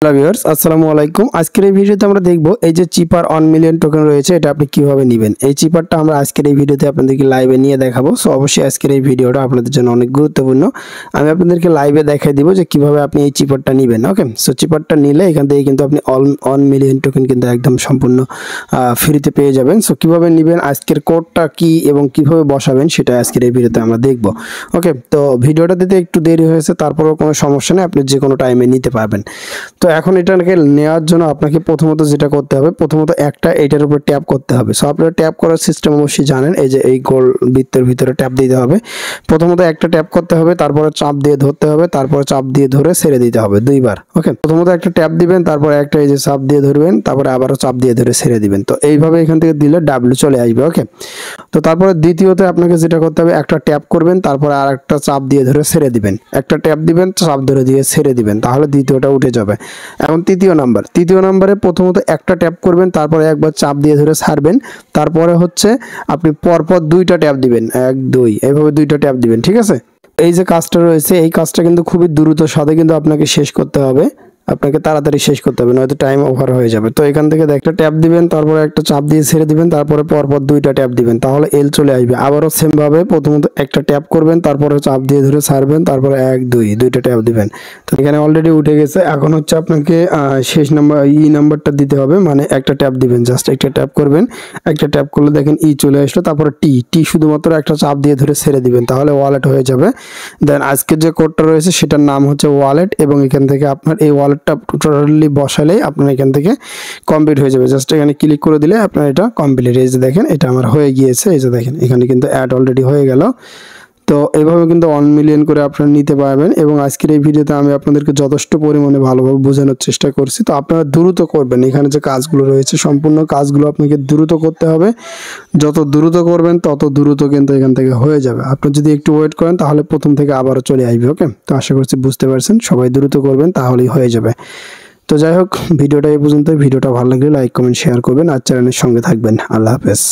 Hello viewers, আসসালামু আলাইকুম। আজকের এই ভিডিওতে আমরা দেখব এই যে চিপার 1 মিলিয়ন টোকেন রয়েছে, এটা আপনি কিভাবে নেবেন। এই চিপারটা আমরা আজকের এই ভিডিওতে আপনাদেরকে লাইভে নিয়ে দেখাবো। সো অবশ্যই আজকের এই ভিডিওটা আপনাদের জন্য অনেক গুরুত্বপূর্ণ। আমি আপনাদেরকে লাইভে দেখাই দিব যে কিভাবে আপনি এই চিপারটা নেবেন। ওকে, সো চিপারটা নিলে এখান থেকে কিন্তু আপনি 1 মিলিয়ন টোকেন কিন্তু একদম সম্পূর্ণ ফ্রিতে পেয়ে যাবেন। সো কিভাবে নেবেন, আজকের কোডটা কি এবং কিভাবে বসাবেন সেটা আজকের এই ভিডিওতে আমরা দেখব। ওকে, তো ভিডিওটা দিতে একটু দেরি হয়েছে, তারপরেও কোনো সমস্যা নেই, আপনি যে কোনো টাইমে নিতে পারবেন। তো এখন এটাকে নেওয়ার জন্য আপনাকে প্রথমত যেটা করতে হবে, প্রথমত একটা এটার উপর ট্যাপ করতে হবে। সো আপনারা ট্যাপ করার সিস্টেম অবশ্যই জানেন, এই যে এই গোল বৃত্তের ভিতরে ট্যাপ দিতে হবে। প্রথমত একটা ট্যাপ করতে হবে, তারপরে চাপ দিয়ে ধরতে হবে, তারপরে চাপ দিয়ে ধরে ছেড়ে দিতে হবে দুইবার। ওকে, প্রথমত একটা ট্যাপ দিবেন, তারপরে একটা এই যে চাপ দিয়ে ধরবেন, তারপরে আবারও চাপ দিয়ে ধরে ছেড়ে দিবেন। তো এইভাবে এখান থেকে দিলে ডাব্লিউ চলে আসবে। ওকে, তো তারপরে দ্বিতীয়তে আপনাকে যেটা করতে হবে, একটা ট্যাপ করবেন, তারপরে আর একটা চাপ দিয়ে ধরে ছেড়ে দিবেন। একটা ট্যাপ দিবেন, চাপ ধরে দিয়ে ছেড়ে দিবেন, তাহলে দ্বিতীয়টা উঠে যাবে। এখন তৃতীয় নাম্বারে প্রথমত একটা ট্যাপ করবেন, তারপরে একবার চাপ দিয়ে ধরে ছাড়বেন, তারপরে হচ্ছে আপনি পরপর দুইটা ট্যাপ দিবেন, 1 2 এইভাবে দুইটা ট্যাপ দিবেন। ঠিক আছে, এই যে কাজটা রয়েছে, এই কাজটা কিন্তু খুবই দ্রুত সাথে কিন্তু আপনাকে শেষ করতে হবে, আপনাকে তাড়াতাড়ি শেষ করতে হবে, নয়তো টাইম ওভার হয়ে যাবে। তো এখান থেকে একটা ট্যাপ দিবেন, তারপরে একটা চাপ দিয়ে ছেড়ে দিবেন, তারপরে পরপর দুইটা ট্যাপ দিবেন, তাহলে এল চলে আসবে। আবারও সেম ভাবে প্রথমত একটা ট্যাপ করবেন, তারপরে চাপ দিয়ে ধরে ছাড়বেন, তারপরে 1 2 দুইটা ট্যাপ দিবেন। তো এখানে অলরেডি উঠে গেছে। এখন হচ্ছে আপনাকে শেষ নাম্বার নাম্বারটা দিতে হবে, মানে একটা ট্যাপ দিবেন, জাস্ট একটা ট্যাপ করবেন। একটা ট্যাপ করলে দেখেন চলে আসলো, তারপরে টি শুধুমাত্র একটা চাপ দিয়ে ধরে ছেড়ে দিবেন, তাহলে ওয়ালেট হয়ে যাবে। দেন আজকের যে কোডটা রয়েছে সেটার নাম হচ্ছে ওয়ালেট, এবং এখান থেকে আপনার এই ওয়ালেটটা টোটালি বসালেই আপনার এখান থেকে কমপ্লিট হয়ে যাবে। জাস্ট এখানে ক্লিক করে দিলে আপনার এটা কমপ্লিট। এই যে দেখেন, এটা আমার হয়ে গিয়েছে। এই যে দেখেন, এখানে কিন্তু অ্যাড অলরেডি হয়ে গেল। তো এইভাবে কিন্তু 1 মিলিয়ন করে আপনারা নিতে পারবেন। এবং আজকের এই ভিডিওতে আমি আপনাদেরকে যথেষ্ট পরিমাণে ভালোভাবে বোঝানোর চেষ্টা করছি। তো আপনারা দ্রুত করবেন, এখানে যে কাজগুলো রয়েছে সম্পূর্ণ কাজগুলো আপনাকে দ্রুত করতে হবে। যত দ্রুত করবেন তত দ্রুত কিন্তু এখান থেকে হয়ে যাবে। আপনি যদি একটু ওয়েট করেন তাহলে প্রথম থেকে আবারও চলে আসবে। ওকে, তো আশা করছি বুঝতে পারছেন। সবাই দ্রুত করবেন, তাহলেই হয়ে যাবে। তো যাই হোক, ভিডিওটা এই পর্যন্ত। ভিডিওটা ভালো লাগলে লাইক কমেন্ট শেয়ার করবেন, আর চ্যানেলের সঙ্গে থাকবেন। আল্লাহ হাফেজ।